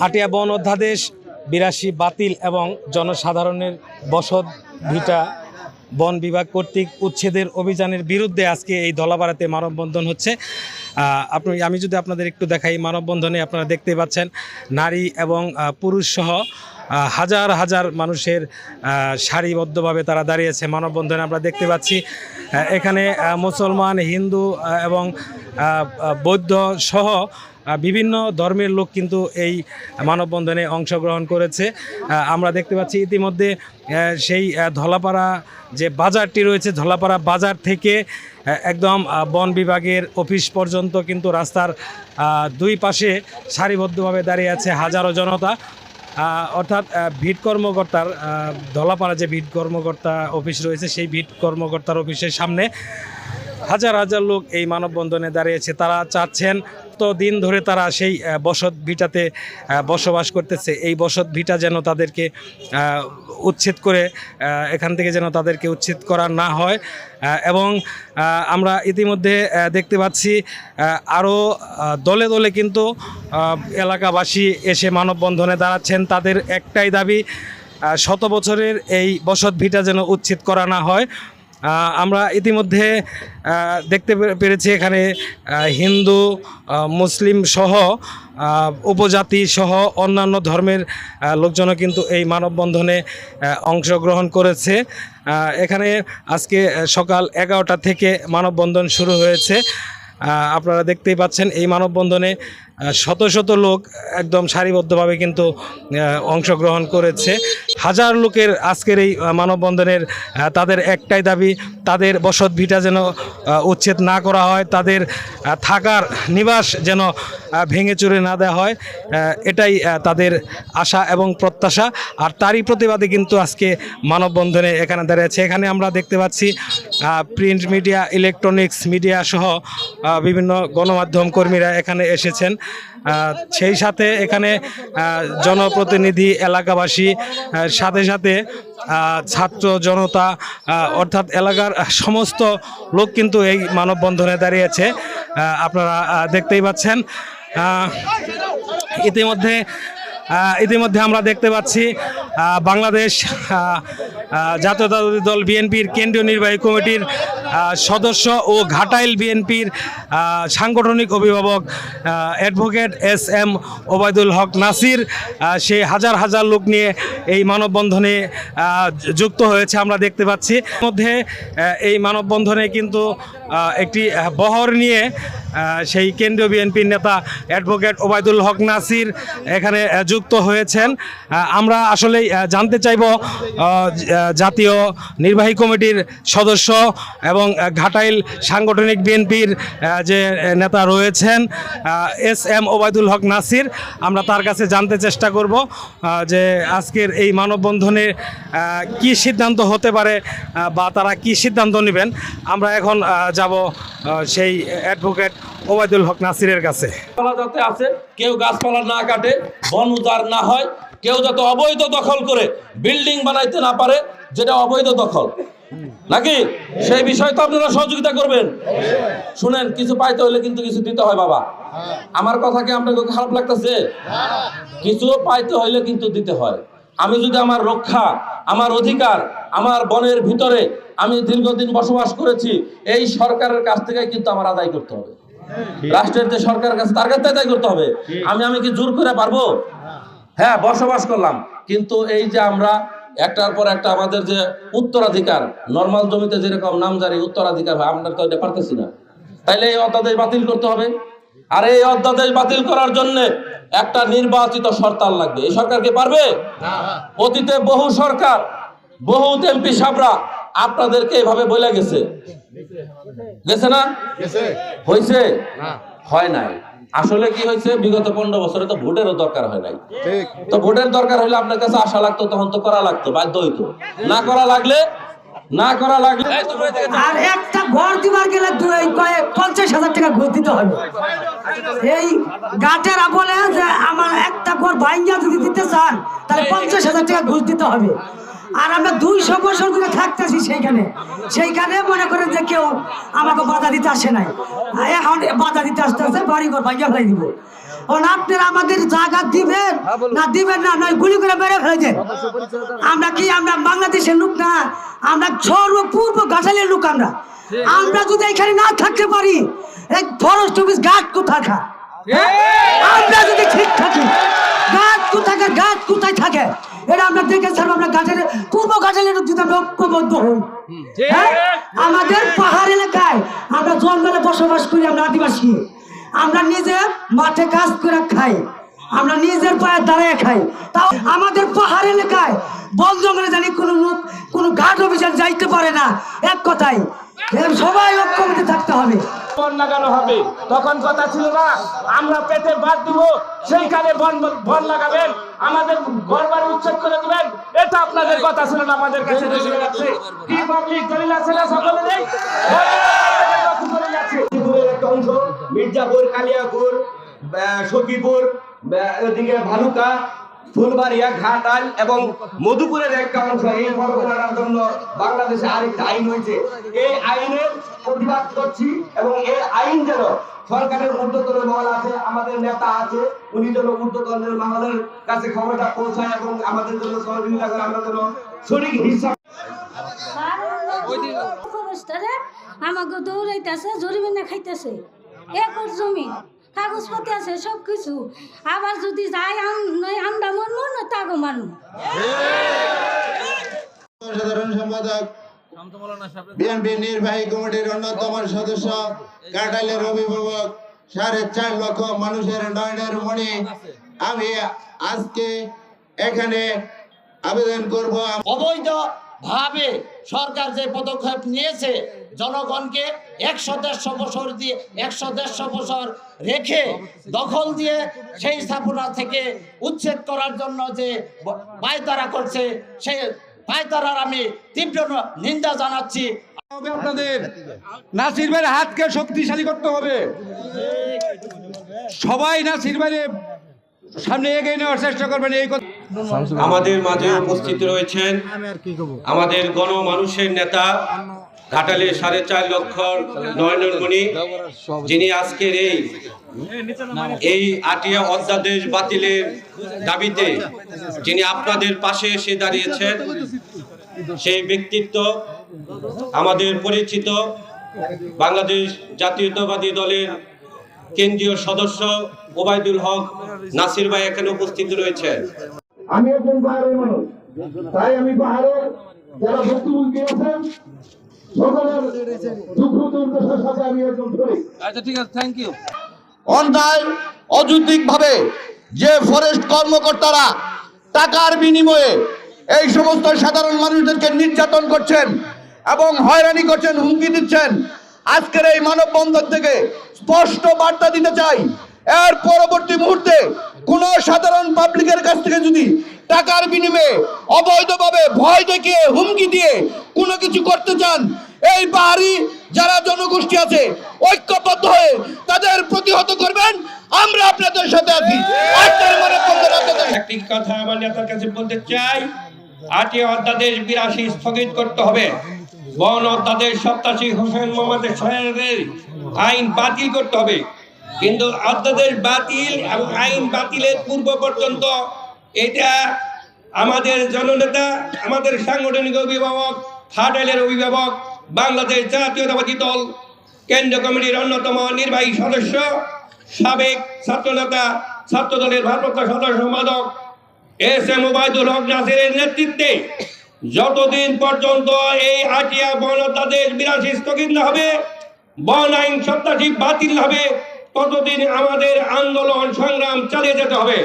আটিয়া বন অধ্যাদেশ ৮২ বাতিল এবং জনসাধারণের বসত ভিটা বন বিভাগ কর্তৃক উচ্ছেদের অভিযানের বিরুদ্ধে আজকে এই ধলাপাড়াতে মানববন্ধন হচ্ছে। আমি যদি আপনাদের একটু দেখাই, মানববন্ধনে আপনারা দেখতে পাচ্ছেন নারী এবং পুরুষ সহ হাজার হাজার মানুষের সারিবদ্ধভাবে তারা দাঁড়িয়েছে মানববন্ধনে। আমরা দেখতে পাচ্ছি এখানে মুসলমান, হিন্দু এবং বৌদ্ধ সহ বিভিন্ন ধর্মের লোক কিন্তু এই মানববন্ধনে অংশগ্রহণ করেছে। আমরা দেখতে পাচ্ছি ইতিমধ্যে সেই ধলাপাড়া যে বাজারটি রয়েছে, ধলাপাড়া বাজার থেকে একদম বন বিভাগের অফিস পর্যন্ত কিন্তু রাস্তার দুই পাশে সারিবদ্ধভাবে দাঁড়িয়ে আছে হাজারো জনতা। অর্থাৎ ভিট কর্মকর্তার ধলাপাড়া যে ভিট কর্মকর্তা অফিস রয়েছে, সেই ভিট কর্মকর্তার অফিসের সামনে হাজার হাজার লোক এই মানববন্ধনে দাঁড়িয়েছে। তারা চাচ্ছেন তো দিন ধরে তারা সেই বসত ভিটাতে বসবাস করতেছে, এই বসত ভিটা যেন তাদেরকে উচ্ছেদ করে এখান থেকে যেন তাদেরকে উচ্ছেদ করা না হয়। এবং আমরা ইতিমধ্যে দেখতে পাচ্ছি আরও দলে দলে কিন্তু এলাকাবাসী এসে মানববন্ধনে দাঁড়াচ্ছেন। তাদের একটাই দাবি, শত বছরের এই বসত ভিটা যেন উচ্ছেদ করা না হয়। আমরা ইতিমধ্যে দেখতে পেরেছি এখানে হিন্দু, মুসলিম সহ উপজাতি সহ অন্যান্য ধর্মের লোকজনও কিন্তু এই মানববন্ধনে অংশগ্রহণ করেছে। এখানে আজকে সকাল 11টা থেকে মানববন্ধন শুরু হয়েছে। আপনারা দেখতেই পাচ্ছেন এই মানববন্ধনে শত শত লোক একদম সারিবদ্ধভাবে কিন্তু অংশগ্রহণ করেছে। হাজার লোকের আজকের এই মানববন্ধনের তাদের একটাই দাবি, তাদের বসত ভিটা যেন উচ্ছেদ না করা হয়, তাদের থাকার নিবাস যেন ভেঙে চুরে না দেওয়া হয়, এটাই তাদের আশা এবং প্রত্যাশা। আর তারই প্রতিবাদে কিন্তু আজকে মানববন্ধনে এখানে দাঁড়িয়েছে। এখানে আমরা দেখতে পাচ্ছি প্রিন্ট মিডিয়া, ইলেকট্রনিক্স মিডিয়া সহ বিভিন্ন গণমাধ্যম কর্মীরা এখানে এসেছেন। সেই সাথে এখানে জনপ্রতিনিধি, এলাকাবাসী, সাথে সাথে ছাত্র জনতা, অর্থাৎ এলাকার সমস্ত লোক কিন্তু এই মানববন্ধনে দাঁড়িয়েছে। আপনারা দেখতেই পাচ্ছেন। ইতিমধ্যে আমরা দেখতে পাচ্ছি বাংলাদেশ জাতীয়তাবাদী দল বিএনপির কেন্দ্রীয় নির্বাহী কমিটির সদস্য ও ঘাটাইল বিএনপির সাংগঠনিক অভিভাবক অ্যাডভোকেট SM ওবায়দুল হক নাসির, সে হাজার হাজার লোক নিয়ে এই মানববন্ধনে যুক্ত হয়েছে আমরা দেখতে পাচ্ছি। মধ্যে এই মানববন্ধনে কিন্তু একটি বহর নিয়ে সেই কেন্দ্রীয় বিএনপির নেতা অ্যাডভোকেট ওবায়দুল হক নাসির এখানে যুক্ত হয়েছেন। আমরা আসলেই জানতে চাইব জাতীয় নির্বাহী কমিটির সদস্য এবং ঘাটাইল সাংগঠনিক বিএনপির যে নেতা রয়েছেন SM ওবায়দুল হক নাসির, আমরা তার কাছে জানতে চেষ্টা করব যে আজকের এই মানববন্ধনে কি সিদ্ধান্ত হতে পারে বা তারা কি সিদ্ধান্ত নেবেন। আমরা এখন যাব সেই অ্যাডভোকেট ওবায়দুল হক নাসিরের কাছে। যাতে আছে, কেউ গাছপালা না কাটে, বন উজাড় না হয়, কেউ যাতে অবৈধ দখল করে বিল্ডিং বানাইতে না পারে, যেটা অবৈধ দখল নাকি, সেই বিষয়ে তো আপনারা সহযোগিতা করবেন। শুনেন, কিছু পাইতে হলে কিন্তু কিছু দিতে হয় বাবা। আমার কথা কি আপনাকে খারাপ লাগতেছে? কিছু পাইতে হইলে কিন্তু দিতে হয়। আমি যদি আমার রক্ষা, আমার অধিকার, আমার বনের ভিতরে আমি দীর্ঘদিন বসবাস করেছি, এই সরকারের কাছ থেকে কিন্তু আমার আদায় করতে হবে। রাষ্ট্রের যে সরকারের কাছে, তার কাছে আদায় করতে হবে। আমি কি জোর করে পারবো? হ্যাঁ, বসবাস করলাম, কিন্তু এই যে আমরা একটার পর একটা আমাদের যে উত্তরাধিকার, নর্মাল জমিতে যেরকম নামজারি উত্তরাধিকার হয়, আমরা তো এটা পারতেছি না। তাইলে এই অধ্যাদেশ বাতিল করতে হবে। আর এই অধ্যাদেশ বাতিল করার জন্য একটা নির্বাচিত সরকার লাগবে। এই সরকার কি পারবে? অতীতে বহু সরকার, বহু এমপি সাহেবরা আপনাদেরকে এভাবে বলে গেছে না? হয়েছে? হয় নাই। আসলে কি হয়েছে, বিগত 15 বছরে তো ভোটেরও দরকার হয় নাই। তো ভোটের দরকার হলে আপনার কাছে আশা লাগতো, তখন তো করা লাগতো, বাধ্য হইতো। না করা লাগলে আর একটা ঘর দিবার গেলে 50,000 টাকা ঘুষ দিতে হবে। এই গাটেরা বলে যে আমার একটা ঘর ভাঙ্গা যদি দিতে চান তাহলে 50,000 টাকা ঘুষ দিতে হবে। আর আমরা 200 বছর ধরে থাকতেছি সেইখানে মনে করেন যে কেউ আমাকে বাধা দিতে আসে নাই, এখন বাধা দিতে আসতে বাড়ি ঘর ভাঙ্গা ফেলাই দিব। আপনারা আমাদের জায়গা দিবেন না দিবেন না, নয় গুলি করে মেরে ফেলেছেন। আমরা কি আমরা বাংলাদেশের লোক না, আমরা সর্বপূর্ব ঘাটালের লোক। আমরা যদি এখানে না থাকতে পারি, এই ফরেস্ট অফিস গাছ কোথায় খা, আমরা যদি ঠিক থাকি গাছ কোথায় থাকে এটা আমরা দেখে স্যার। আমরা ঘাটালের পূর্ব ঘাটালের যদি আমরা ঐক্যবদ্ধ হই, আমাদের পাহাড় এলাকায় আমরা জঙ্গলে বসবাস করি, আমরা আদিবাসী, আমরা নিজে মাঠে কাজ করে খাই, আমরা নিজের পায়ে দাঁড়িয়ে খাই। তাও আমাদের পাহাড় এলাকায় বন জঙ্গলে জানি কোনো লোক কোনো ঘাট অফিসার যাইতে পারে না। এক কথায় সবাই ঐক্যবদ্ধ থাকতে হবে। বন লাগানো হবে, তখন কথা ছিল না আমরা পেটে ভাত দিব, সেইখানে বন লাগাবেন, আমাদের ঘরবাড়ি উচ্ছেদ করে দিবেন, এটা আপনাদের কথা ছিল না। আমাদের কাছে একটা অংশ মির্জাপুর, কালিয়াপুর, সখীপুর, এদিকে ভালুকা, ফুলবাড়িয়া, ঘাটাল এবং মধুপুরের একটা অংশ এই বর্ণনার জন্য বাংলাদেশে আরেকটা আইন হয়েছে। এই আইনের প্রতিবাদ করছি এবং এই আইন যেন সরকারের ঊর্ধ্বতন মহল আছে, আমাদের নেতা আছে, উনি যেন ঊর্ধ্বতনের মহলের কাছে খবরটা পৌঁছায় এবং আমাদের জন্য সহযোগিতা করে, আমরা যেন সঠিক হিসাব। আমাকে দৌড়াইতেছে, জরিমানা খাইতেছে, একর জমি কাগজপত্র আছে সব কিছু। আবার যদি যাই আমরা মরবো না তাগো মানব। সাধারণ সম্পাদক, বিএনপি নির্বাহী কমিটির অন্যতম সদস্য, কাটালের অভিভাবক, 4.5 লক্ষ মানুষের নয়নের মণি, আমি আজকে এখানে আবেদন করব। অবৈধ ভাবে সরকার যে পদক্ষেপ নিয়েছে, জনগণকে 100-150 বছর দিয়ে 100-150 বছর রেখে দখল দিয়ে সেই স্থাপনা থেকে উচ্ছেদ করার জন্য যে পায়তারা করছে, সেই পায়তারার আমি তীব্র নিন্দা জানাচ্ছি। আপনাদের নাসির ভাইয়ের হাতকে শক্তিশালী করতে হবে, সবাই নাসির ভাইয়ের সামনে এগিয়ে নেওয়ার চেষ্টা করবেন। এই আমাদের মাঝে উপস্থিত রয়েছেন আমাদের গণমানুষের নেতা, ঘাটালের 4.5 লক্ষ নয়নের মণি, যিনি আজকের এই আটিয়া অধ্যাদেশ বাতিলের দাবিতে যিনি আপনাদের পাশে এসে দাঁড়িয়েছেন, সেই ব্যক্তিত্ব আমাদের পরিচিত বাংলাদেশ জাতীয়তাবাদী দলের কেন্দ্রীয় সদস্য ওবায়দুল হক নাসির ভাই এখানে উপস্থিত রয়েছেন। আমি একজন পাহাড়ের মানুষ, তাই আমি পাহাড়ের যারা ভুক্তভোগী আছেন সকলের দুঃখ দুর্দশার সাথে আমি একজন শরীক। আচ্ছা, ঠিক আছে, থ্যাংক ইউ। অন্যায় অযৌক্তিকভাবে যে ফরেস্ট কর্মকর্তারা টাকার বিনিময়ে এই সমস্ত সাধারণ মানুষদেরকে নির্যাতন করছেন এবং হয়রানি করছেন, হুমকি দিচ্ছেন, আজকের এই মানববন্ধন থেকে স্পষ্ট বার্তা দিতে চাই, এর পরবর্তী মুহূর্তে কোন সাধারণ পাবলিকের কাছ থেকে যদি টাকার বিনিময়ে অবৈধভাবে ভয় দেখিয়ে হুমকি দিয়ে কোনো কিছু করতে চান, এই পাহাড়ি যারা জনগোষ্ঠী আছে ঐক্যবদ্ধ হয়ে তাদের প্রতিহত করবেন। আমরা আপনাদের সাথে আছি। একটি কথা আমার নেতার কাছে বলতে চাই, আটিয়া অধ্যাদেশ 82 স্থগিত করতে হবে। বন অধ্যাদেশ 87 হোসেন মোহাম্মদ সাহেবের আইন বাতিল করতে হবে। কিন্তু অধ্যাদেশ বাতিল এবং আইন বাতিলের পূর্ব পর্যন্ত এটা আমাদের জননেতা, আমাদের সাংগঠনিক অভিভাবক, ঘাটালের অভিভাবক, বাংলাদেশ জাতীয়তাবাদী দল কেন্দ্রীয় কমিটির অন্যতম নির্বাহী সদস্য, সাবেক ছাত্রনেতা, ছাত্রদলের ভারপ্রাপ্ত সাধারণ সম্পাদক এস.এম. ওবায়দুল হক নাসিরের নেতৃত্বে যতদিন পর্যন্ত এই আটিয়া বন অধ্যাদেশ 82 স্থগিত না হবে, বন আইন 87 বাতিল হবে, ততদিন আমাদের আন্দোলন সংগ্রাম চালিয়ে যেতে হবে।